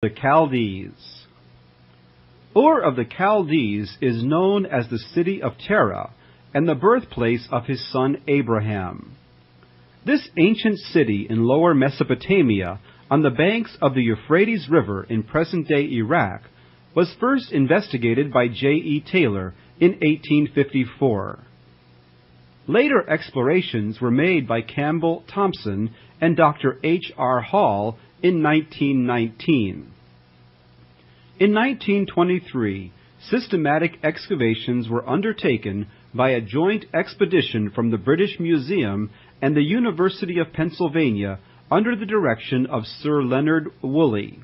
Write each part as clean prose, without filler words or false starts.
The Chaldees. Ur of the Chaldees is known as the city of Terah and the birthplace of his son Abraham. This ancient city in lower Mesopotamia on the banks of the Euphrates River in present-day Iraq was first investigated by J.E. Taylor in 1854. Later explorations were made by Campbell Thompson and Dr. H.R. Hall in 1919. In 1923, systematic excavations were undertaken by a joint expedition from the British Museum and the University of Pennsylvania under the direction of Sir Leonard Woolley.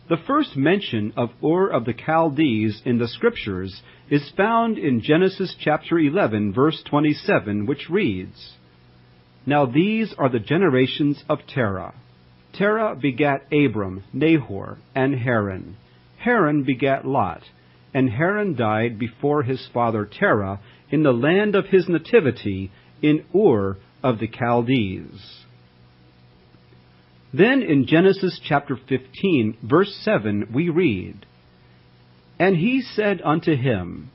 The first mention of Ur of the Chaldees in the Scriptures is found in Genesis chapter 11, verse 27, which reads, "Now these are the generations of Terah. Terah begat Abram, Nahor, and Haran. Haran begat Lot, and Haran died before his father Terah in the land of his nativity in Ur of the Chaldees." Then in Genesis chapter 15, verse 7, we read, "And he said unto him,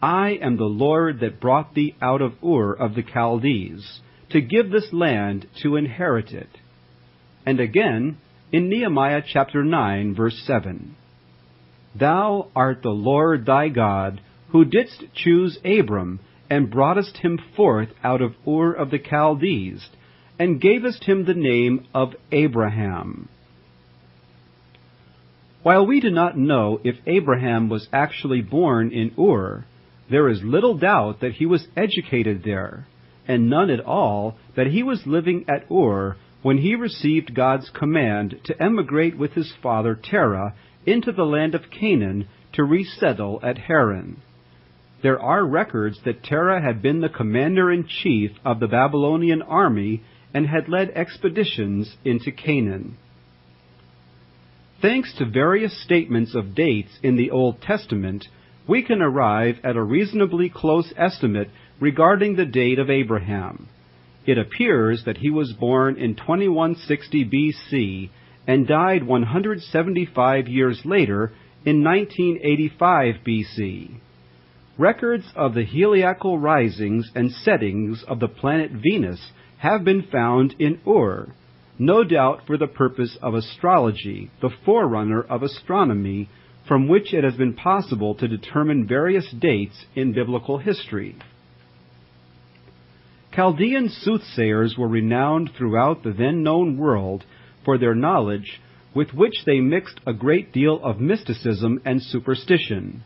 I am the Lord that brought thee out of Ur of the Chaldees, to give this land to inherit it." And again, in Nehemiah chapter 9, verse 7, "Thou art the Lord thy God, who didst choose Abram, and broughtest him forth out of Ur of the Chaldees, and gavest him the name of Abraham." While we do not know if Abraham was actually born in Ur, there is little doubt that he was educated there, and none at all that he was living at Ur when he received God's command to emigrate with his father Terah into the land of Canaan to resettle at Haran. There are records that Terah had been the commander-in-chief of the Babylonian army and had led expeditions into Canaan. Thanks to various statements of dates in the Old Testament, we can arrive at a reasonably close estimate regarding the date of Abraham. It appears that he was born in 2160 B.C. and died 175 years later in 1985 B.C. Records of the heliacal risings and settings of the planet Venus have been found in Ur, no doubt for the purpose of astrology, the forerunner of astronomy, from which it has been possible to determine various dates in biblical history. Chaldean soothsayers were renowned throughout the then-known world for their knowledge, with which they mixed a great deal of mysticism and superstition.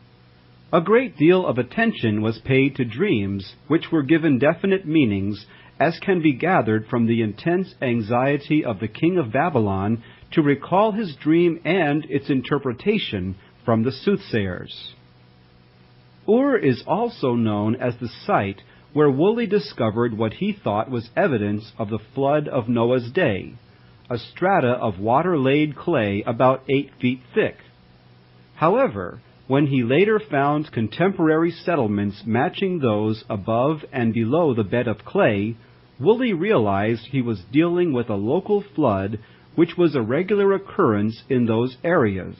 A great deal of attention was paid to dreams, which were given definite meanings, as can be gathered from the intense anxiety of the king of Babylon to recall his dream and its interpretation from the soothsayers. Ur is also known as the site where Woolley discovered what he thought was evidence of the flood of Noah's day, a strata of water-laid clay about 8 feet thick. However, when he later found contemporary settlements matching those above and below the bed of clay, Woolley realized he was dealing with a local flood which was a regular occurrence in those areas.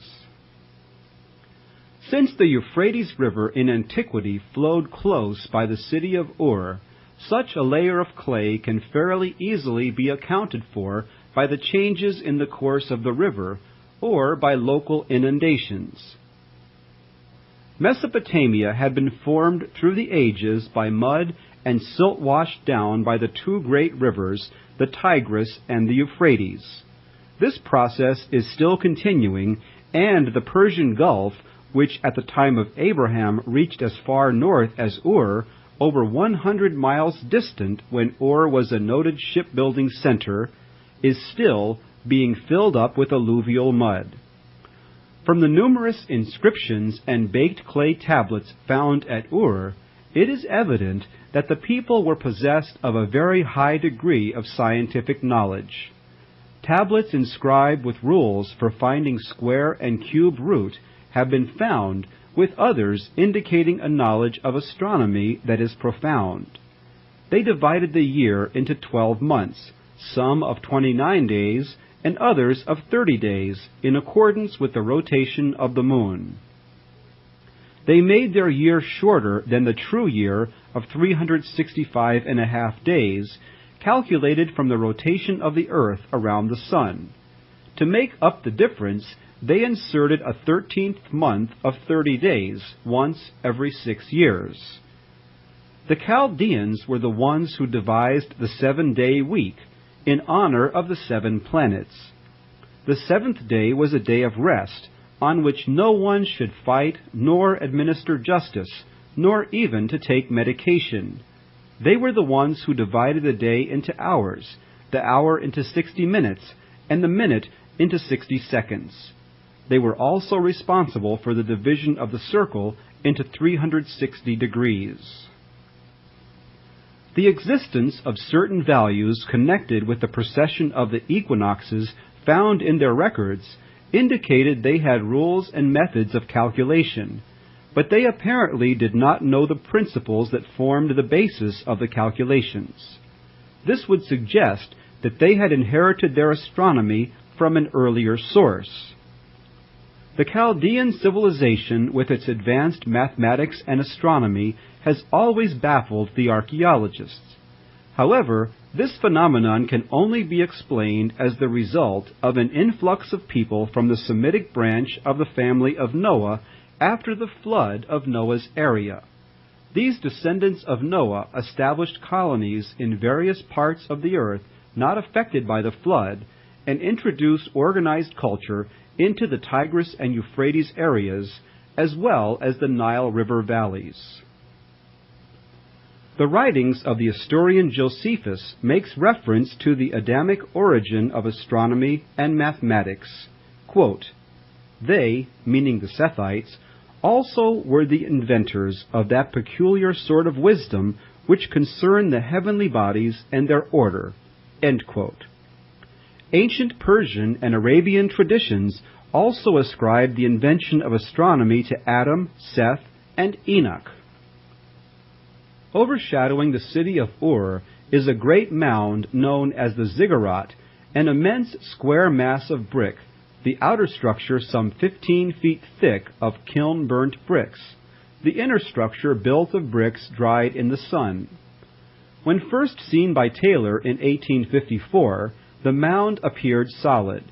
Since the Euphrates River in antiquity flowed close by the city of Ur, such a layer of clay can fairly easily be accounted for by the changes in the course of the river or by local inundations. Mesopotamia had been formed through the ages by mud and silt washed down by the two great rivers, the Tigris and the Euphrates. This process is still continuing, and the Persian Gulf, which at the time of Abraham reached as far north as Ur, over 100 miles distant when Ur was a noted shipbuilding center, is still being filled up with alluvial mud. From the numerous inscriptions and baked clay tablets found at Ur, it is evident that the people were possessed of a very high degree of scientific knowledge. Tablets inscribed with rules for finding square and cube root have been found, with others indicating a knowledge of astronomy that is profound. They divided the year into 12 months, some of 29 days and others of 30 days, in accordance with the rotation of the moon. They made their year shorter than the true year of 365.5 days, calculated from the rotation of the earth around the sun. To make up the difference, they inserted a 13th month of 30 days, once every 6 years. The Chaldeans were the ones who devised the 7-day week, in honor of the 7 planets. The 7th day was a day of rest, on which no one should fight, nor administer justice, nor even to take medication. They were the ones who divided the day into hours, the hour into 60 minutes, and the minute into 60 seconds. They were also responsible for the division of the circle into 360 degrees. The existence of certain values connected with the precession of the equinoxes found in their records indicated they had rules and methods of calculation, but they apparently did not know the principles that formed the basis of the calculations. This would suggest that they had inherited their astronomy from an earlier source. The Chaldean civilization, with its advanced mathematics and astronomy, has always baffled the archaeologists. However, this phenomenon can only be explained as the result of an influx of people from the Semitic branch of the family of Noah after the flood of Noah's area. These descendants of Noah established colonies in various parts of the earth not affected by the flood, and introduced organized culture into the Tigris and Euphrates areas, as well as the Nile River valleys. The writings of the historian Josephus makes reference to the Adamic origin of astronomy and mathematics. Quote, "They," meaning the Sethites, "also were the inventors of that peculiar sort of wisdom which concerned the heavenly bodies and their order." End quote. Ancient Persian and Arabian traditions also ascribed the invention of astronomy to Adam, Seth, and Enoch. Overshadowing the city of Ur is a great mound known as the ziggurat, an immense square mass of brick, the outer structure some 15 feet thick of kiln-burnt bricks, the inner structure built of bricks dried in the sun. When first seen by Taylor in 1854, the mound appeared solid.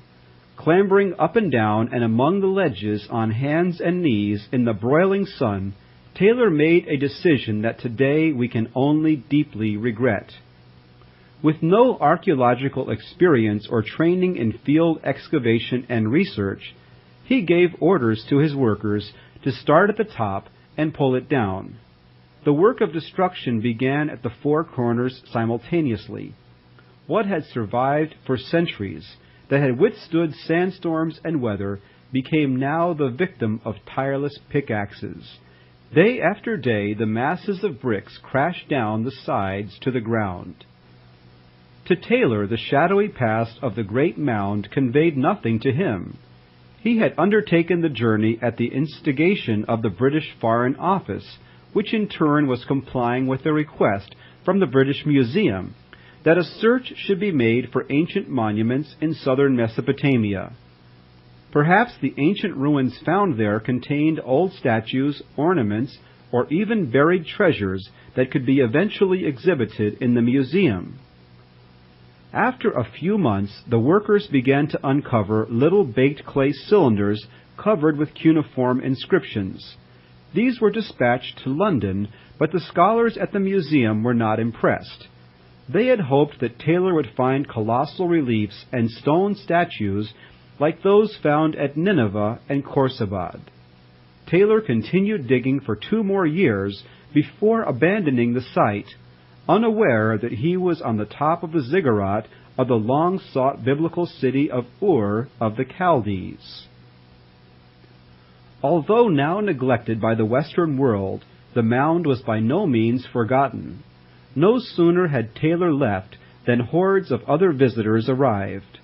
Clambering up and down and among the ledges on hands and knees in the broiling sun, Taylor made a decision that today we can only deeply regret. With no archaeological experience or training in field excavation and research, he gave orders to his workers to start at the top and pull it down. The work of destruction began at the 4 corners simultaneously. What had survived for centuries, that had withstood sandstorms and weather, became now the victim of tireless pickaxes. Day after day, the masses of bricks crashed down the sides to the ground. To Taylor, the shadowy past of the great mound conveyed nothing to him. He had undertaken the journey at the instigation of the British Foreign Office, which in turn was complying with a request from the British Museum that a search should be made for ancient monuments in southern Mesopotamia. Perhaps the ancient ruins found there contained old statues, ornaments, or even buried treasures that could be eventually exhibited in the museum. After a few months, the workers began to uncover little baked clay cylinders covered with cuneiform inscriptions. These were dispatched to London, but the scholars at the museum were not impressed. They had hoped that Taylor would find colossal reliefs and stone statues like those found at Nineveh and Khorsabad. Taylor continued digging for 2 more years before abandoning the site, unaware that he was on the top of the ziggurat of the long-sought biblical city of Ur of the Chaldees. Although now neglected by the Western world, the mound was by no means forgotten. No sooner had Taylor left than hordes of other visitors arrived.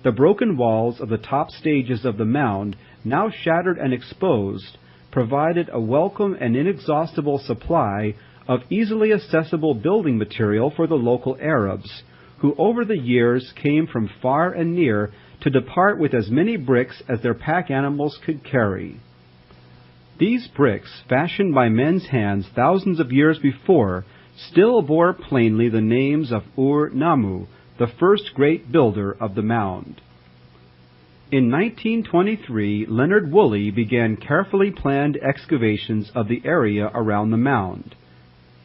The broken walls of the top stages of the mound, now shattered and exposed, provided a welcome and inexhaustible supply of easily accessible building material for the local Arabs, who over the years came from far and near to depart with as many bricks as their pack animals could carry. These bricks, fashioned by men's hands thousands of years before, still bore plainly the names of Ur-Nammu, the first great builder of the mound. In 1923, Leonard Woolley began carefully planned excavations of the area around the mound.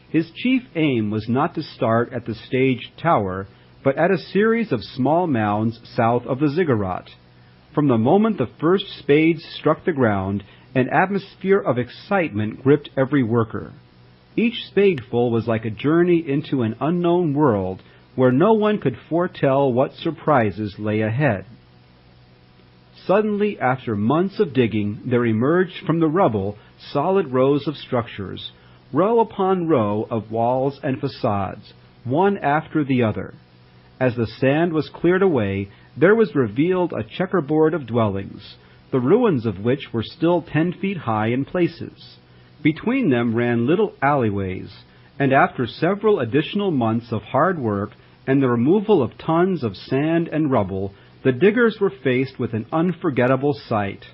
His chief aim was not to start at the staged tower, but at a series of small mounds south of the ziggurat. From the moment the first spades struck the ground, an atmosphere of excitement gripped every worker. Each spadeful was like a journey into an unknown world where no one could foretell what surprises lay ahead. Suddenly, after months of digging, there emerged from the rubble solid rows of structures, row upon row of walls and facades, one after the other. As the sand was cleared away, there was revealed a checkerboard of dwellings, the ruins of which were still 10 feet high in places. Between them ran little alleyways, and after several additional months of hard work and the removal of tons of sand and rubble, the diggers were faced with an unforgettable sight.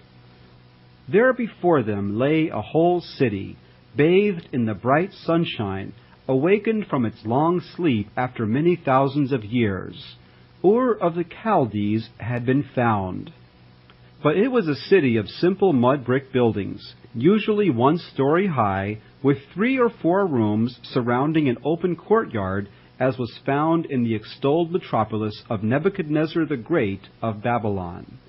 There before them lay a whole city, bathed in the bright sunshine, awakened from its long sleep after many thousands of years. Ur of the Chaldees had been found. But it was a city of simple mud brick buildings, usually 1 story high, with 3 or 4 rooms surrounding an open courtyard, as was found in the extolled metropolis of Nebuchadnezzar the Great of Babylon.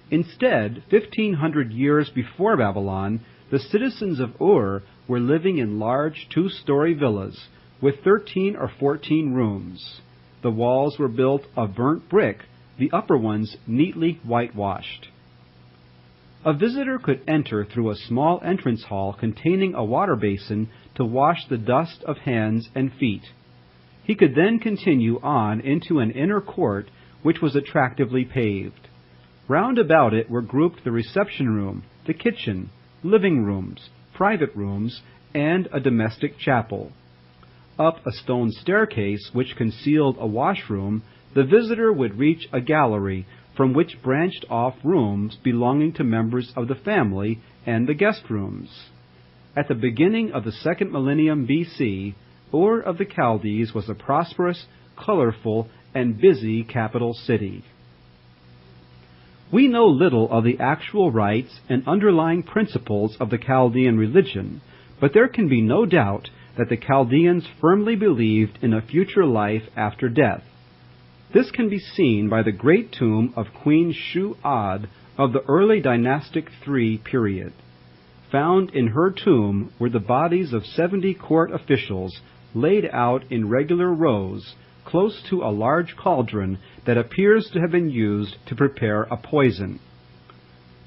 Instead, 1,500 years before Babylon, the citizens of Ur were living in large 2-story villas with 13 or 14 rooms. The walls were built of burnt brick, the upper ones neatly whitewashed. A visitor could enter through a small entrance hall containing a water basin to wash the dust of hands and feet. He could then continue on into an inner court which was attractively paved. Round about it were grouped the reception room, the kitchen, living rooms, private rooms, and a domestic chapel. Up a stone staircase which concealed a washroom, the visitor would reach a gallery from which branched off rooms belonging to members of the family and the guest rooms. At the beginning of the 2nd millennium BC, Ur of the Chaldees was a prosperous, colorful, and busy capital city. We know little of the actual rites and underlying principles of the Chaldean religion, but there can be no doubt that the Chaldeans firmly believed in a future life after death. This can be seen by the great tomb of Queen Shu-Ad of the early dynastic III period. Found in her tomb were the bodies of 70 court officials laid out in regular rows close to a large cauldron that appears to have been used to prepare a poison.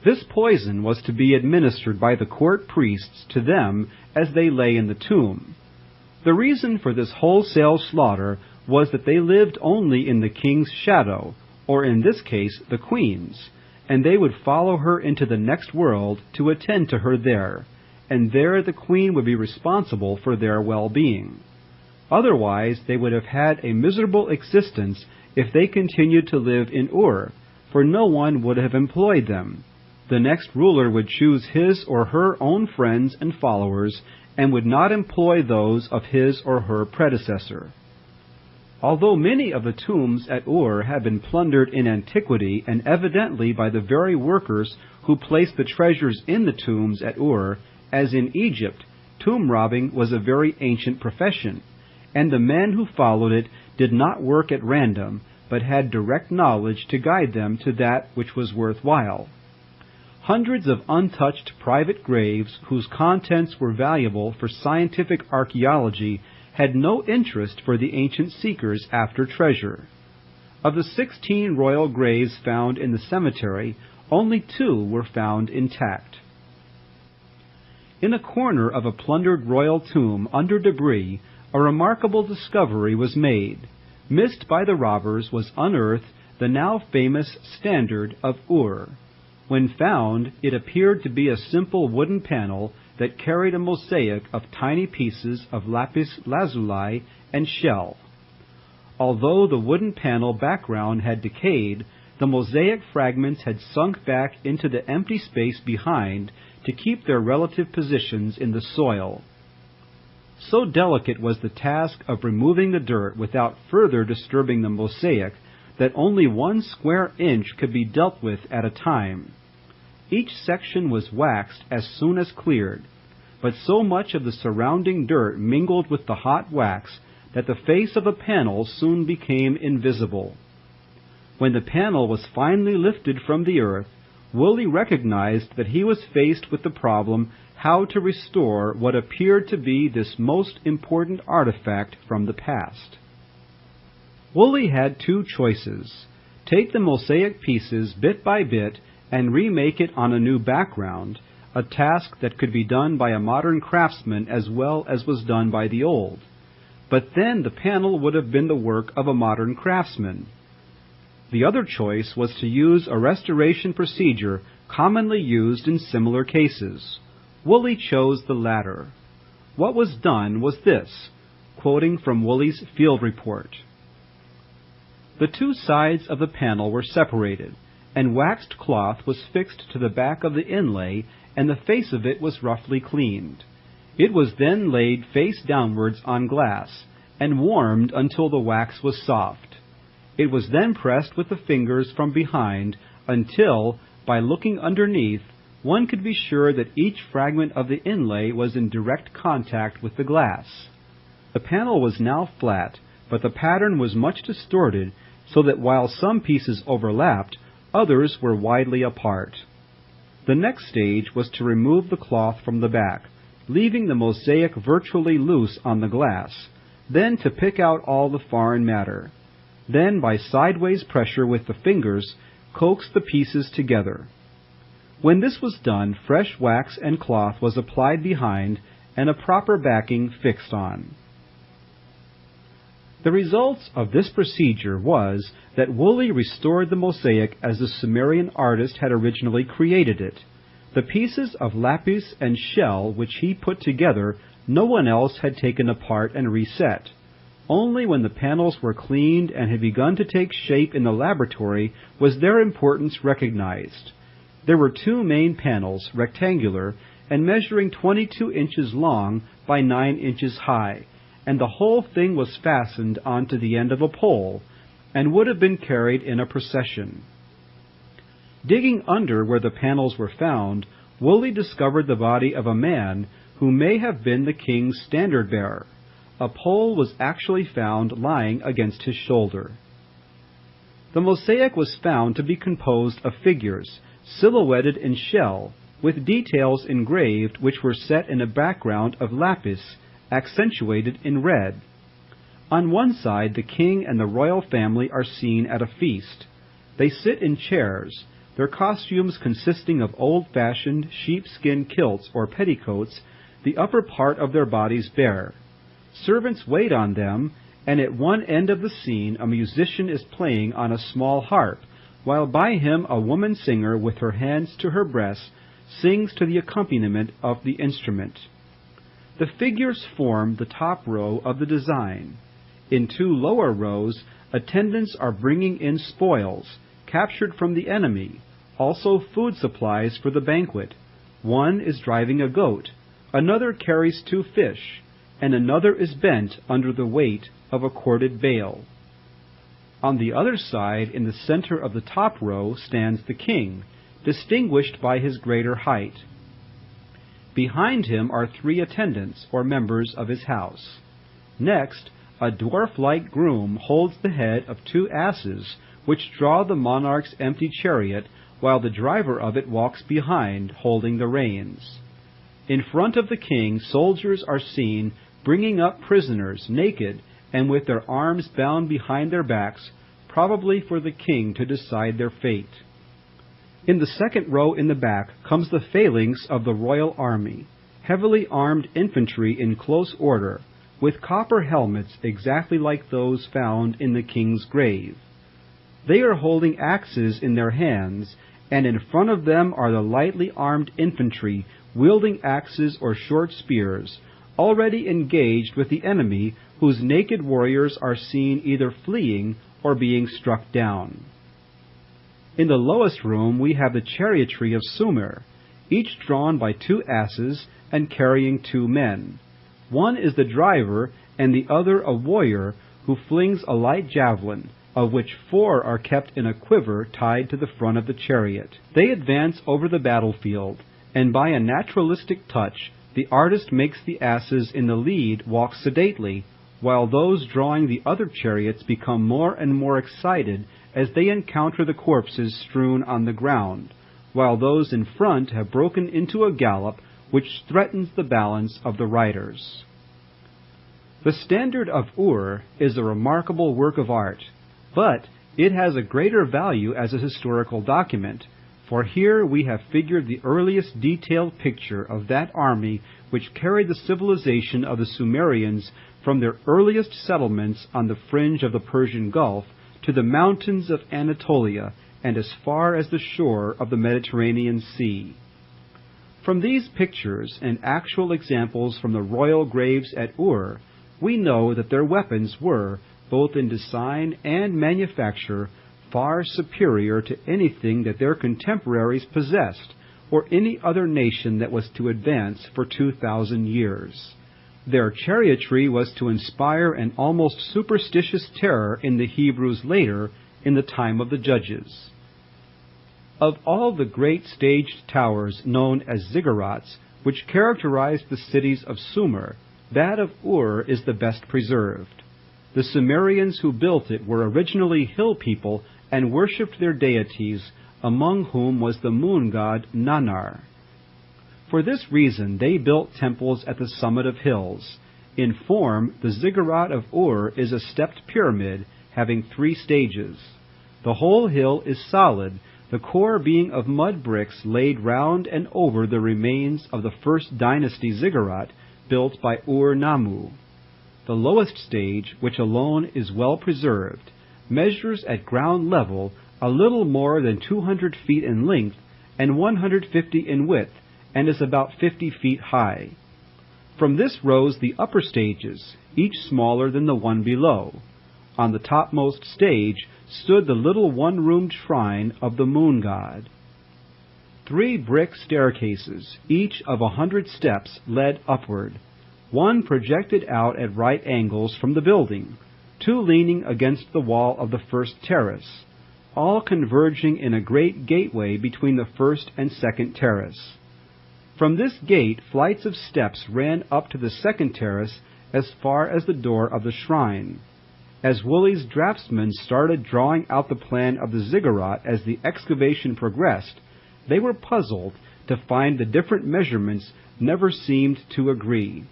This poison was to be administered by the court priests to them as they lay in the tomb. The reason for this wholesale slaughter was that they lived only in the king's shadow, or in this case the queen's, and they would follow her into the next world to attend to her there, and there the queen would be responsible for their well-being. Otherwise, they would have had a miserable existence if they continued to live in Ur, for no one would have employed them. The next ruler would choose his or her own friends and followers, and would not employ those of his or her predecessor. Although many of the tombs at Ur had been plundered in antiquity, and evidently by the very workers who placed the treasures in the tombs at Ur, as in Egypt, tomb robbing was a very ancient profession, and the men who followed it did not work at random, but had direct knowledge to guide them to that which was worthwhile. Hundreds of untouched private graves, whose contents were valuable for scientific archaeology, had no interest for the ancient seekers after treasure. Of the 16 royal graves found in the cemetery, only 2 were found intact. In a corner of a plundered royal tomb under debris, a remarkable discovery was made. Missed by the robbers was unearthed the now famous Standard of Ur. When found, it appeared to be a simple wooden panel that carried a mosaic of tiny pieces of lapis lazuli and shell. Although the wooden panel background had decayed, the mosaic fragments had sunk back into the empty space behind to keep their relative positions in the soil. So delicate was the task of removing the dirt without further disturbing the mosaic that only 1 square inch could be dealt with at a time. Each section was waxed as soon as cleared, but so much of the surrounding dirt mingled with the hot wax that the face of the panel soon became invisible. When the panel was finally lifted from the earth, Woolley recognized that he was faced with the problem how to restore what appeared to be this most important artifact from the past. Woolley had 2 choices: take the mosaic pieces bit by bit and remake it on a new background, a task that could be done by a modern craftsman as well as was done by the old. But then the panel would have been the work of a modern craftsman. The other choice was to use a restoration procedure commonly used in similar cases. Woolley chose the latter. What was done was this, quoting from Woolley's field report. The 2 sides of the panel were separated, and waxed cloth was fixed to the back of the inlay, and the face of it was roughly cleaned. It was then laid face downwards on glass, and warmed until the wax was soft. It was then pressed with the fingers from behind until, by looking underneath, one could be sure that each fragment of the inlay was in direct contact with the glass. The panel was now flat, but the pattern was much distorted, so that while some pieces overlapped, others were widely apart. The next stage was to remove the cloth from the back, leaving the mosaic virtually loose on the glass, then to pick out all the foreign matter. Then, by sideways pressure with the fingers, coax the pieces together. When this was done, fresh wax and cloth was applied behind and a proper backing fixed on. The results of this procedure was that Woolley restored the mosaic as the Sumerian artist had originally created it. The pieces of lapis and shell which he put together no one else had taken apart and reset. Only when the panels were cleaned and had begun to take shape in the laboratory was their importance recognized. There were 2 main panels, rectangular, and measuring 22 inches long by 9 inches high, and the whole thing was fastened onto the end of a pole, and would have been carried in a procession. Digging under where the panels were found, Woolley discovered the body of a man who may have been the king's standard-bearer. A pole was actually found lying against his shoulder. The mosaic was found to be composed of figures, silhouetted in shell, with details engraved which were set in a background of lapis, accentuated in red. On one side, the king and the royal family are seen at a feast. They sit in chairs, their costumes consisting of old-fashioned sheepskin kilts or petticoats, the upper part of their bodies bare. Servants wait on them, and at one end of the scene a musician is playing on a small harp, while by him a woman singer with her hands to her breast sings to the accompaniment of the instrument. The figures form the top row of the design. In 2 lower rows, attendants are bringing in spoils, captured from the enemy, also food supplies for the banquet. One is driving a goat, another carries 2 fish, and another is bent under the weight of a corded bale. On the other side, in the center of the top row, stands the king, distinguished by his greater height. Behind him are 3 attendants, or members of his house. Next, a dwarf-like groom holds the head of 2 asses, which draw the monarch's empty chariot, while the driver of it walks behind, holding the reins. In front of the king, soldiers are seen bringing up prisoners, naked, and with their arms bound behind their backs, probably for the king to decide their fate. In the second row in the back comes the phalanx of the royal army, heavily armed infantry in close order, with copper helmets exactly like those found in the king's grave. They are holding axes in their hands, and in front of them are the lightly armed infantry wielding axes or short spears, already engaged with the enemy, whose naked warriors are seen either fleeing or being struck down. In the lowest room we have the chariotry of Sumer, each drawn by 2 asses and carrying 2 men. One is the driver, and the other a warrior who flings a light javelin, of which 4 are kept in a quiver tied to the front of the chariot. They advance over the battlefield, and by a naturalistic touch the artist makes the asses in the lead walk sedately, while those drawing the other chariots become more and more excited as they encounter the corpses strewn on the ground, while those in front have broken into a gallop which threatens the balance of the riders. The Standard of Ur is a remarkable work of art, but it has a greater value as a historical document, for here we have figured the earliest detailed picture of that army which carried the civilization of the Sumerians from their earliest settlements on the fringe of the Persian Gulf to the mountains of Anatolia and as far as the shore of the Mediterranean Sea. From these pictures and actual examples from the royal graves at Ur, we know that their weapons were, both in design and manufacture, far superior to anything that their contemporaries possessed, or any other nation that was to advance for 2,000 years. Their chariotry was to inspire an almost superstitious terror in the Hebrews later, in the time of the Judges. Of all the great staged towers known as ziggurats, which characterized the cities of Sumer, that of Ur is the best preserved. The Sumerians who built it were originally hill people and worshipped their deities, among whom was the moon god Nannar. For this reason they built temples at the summit of hills. In form, the ziggurat of Ur is a stepped pyramid having 3 stages. The whole hill is solid, the core being of mud bricks laid round and over the remains of the first dynasty ziggurat built by Ur-Nammu. The lowest stage, which alone is well preserved, measures at ground level a little more than 200 feet in length and 150 in width, and is about 50 feet high. From this rose the upper stages, each smaller than the one below. On the topmost stage stood the little one-roomed shrine of the moon god. 3 brick staircases, each of 100 steps, led upward. One projected out at right angles from the building, 2 leaning against the wall of the first terrace, all converging in a great gateway between the first and second terrace. From this gate flights of steps ran up to the second terrace as far as the door of the shrine. As Woolley's draftsmen started drawing out the plan of the ziggurat as the excavation progressed, they were puzzled to find the different measurements never seemed to agree.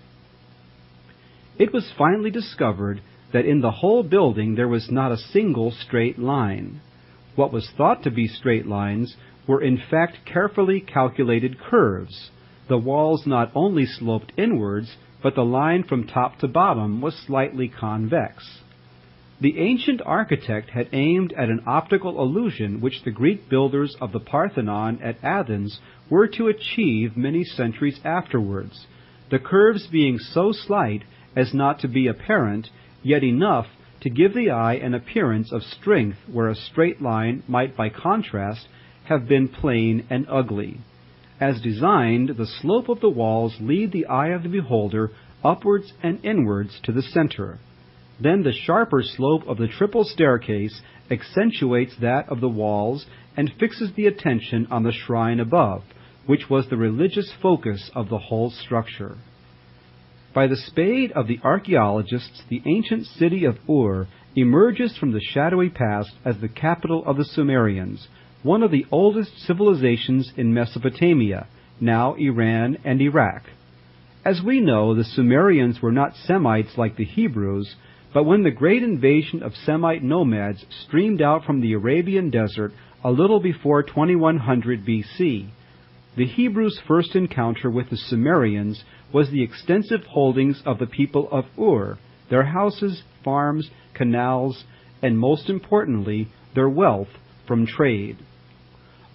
It was finally discovered that in the whole building there was not a single straight line. What was thought to be straight lines were in fact carefully calculated curves. The walls not only sloped inwards, but the line from top to bottom was slightly convex. The ancient architect had aimed at an optical illusion which the Greek builders of the Parthenon at Athens were to achieve many centuries afterwards, the curves being so slight as not to be apparent, yet enough to give the eye an appearance of strength where a straight line might by contrast have been plain and ugly. As designed, the slope of the walls lead the eye of the beholder upwards and inwards to the center. Then the sharper slope of the triple staircase accentuates that of the walls and fixes the attention on the shrine above, which was the religious focus of the whole structure. By the spade of the archaeologists, the ancient city of Ur emerges from the shadowy past as the capital of the Sumerians, one of the oldest civilizations in Mesopotamia, now Iran and Iraq. As we know, the Sumerians were not Semites like the Hebrews, but when the great invasion of Semite nomads streamed out from the Arabian desert a little before 2100 BC, the Hebrews' first encounter with the Sumerians was the extensive holdings of the people of Ur, their houses, farms, canals, and most importantly, their wealth from trade.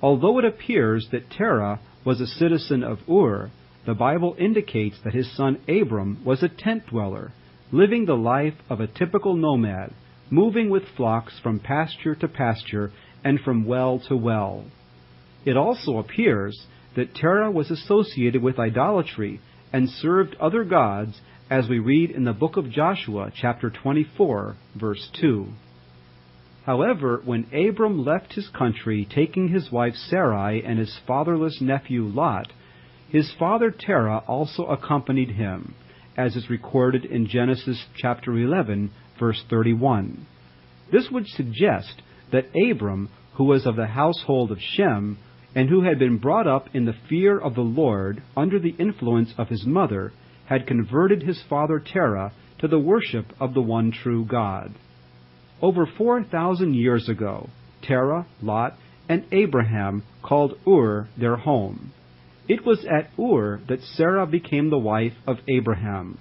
Although it appears that Terah was a citizen of Ur, the Bible indicates that his son Abram was a tent dweller, living the life of a typical nomad, moving with flocks from pasture to pasture and from well to well. It also appears that Terah was associated with idolatry and served other gods, as we read in the book of Joshua, chapter 24, verse 2. However, when Abram left his country, taking his wife Sarai and his fatherless nephew Lot, his father Terah also accompanied him, as is recorded in Genesis chapter 11, verse 31. This would suggest that Abram, who was of the household of Shem, and who had been brought up in the fear of the Lord under the influence of his mother, had converted his father Terah to the worship of the one true God. Over 4,000 years ago, Terah, Lot, and Abraham called Ur their home. It was at Ur that Sarah became the wife of Abraham.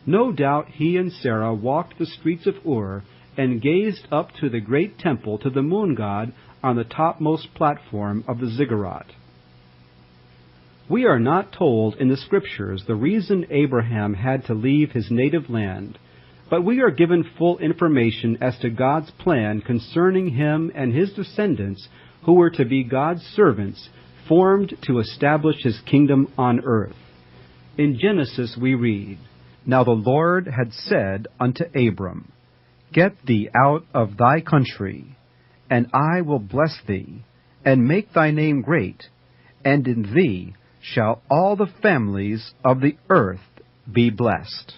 No doubt he and Sarah walked the streets of Ur and gazed up to the great temple to the moon god on the topmost platform of the ziggurat. We are not told in the Scriptures the reason Abraham had to leave his native land, but we are given full information as to God's plan concerning him and his descendants, who were to be God's servants, formed to establish his kingdom on earth. In Genesis we read, "Now the Lord had said unto Abram, Get thee out of thy country, and I will bless thee, and make thy name great, and in thee shall all the families of the earth be blessed."